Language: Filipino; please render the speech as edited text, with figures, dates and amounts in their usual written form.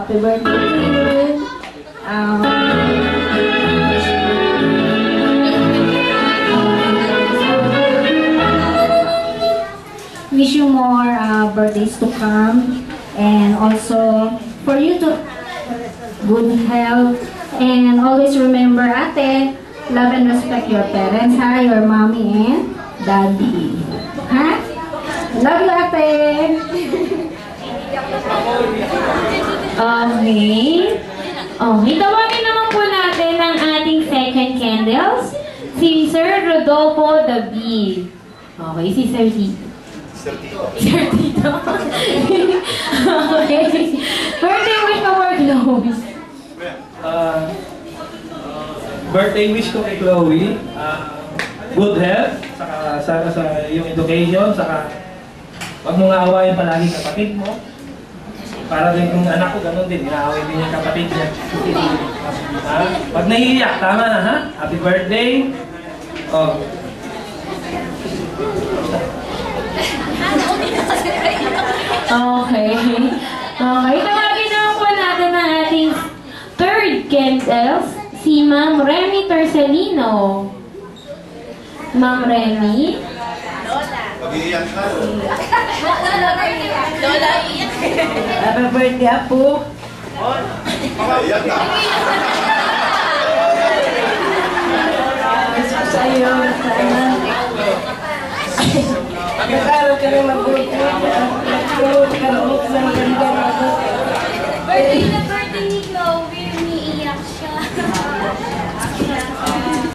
Happy birthday to you. Wish you more birthdays to come, and also for you to good health, and always remember, ate, love and respect your parents, ha? Your mommy and daddy. Ha? Love you, ate! Okay. Okay, tawagin naman po natin ang ating second candles, si Sir Rodolfo David. Okay, si Sir Tito. Sir Tito. Okay. Birthday wish ko for Chloe. Birthday wish ko kay Chloe. Good health, saka sa iyong education, saka huwag mong aawayin palagi kapatid mo. Para din kung anak ko, ganun din, inaaway din yung kapatid niya. Pag naiiyak, tama na ha? Happy birthday! Oh. Okay. Okay, tawagin naman po natin ang ating third candles, si Ma'am Remy Tercelino. Ma'am Remy. Mag-iiyak ka. Lola, iyak. Happy birthday, Apo. Iyak ka. Sa'yo, sana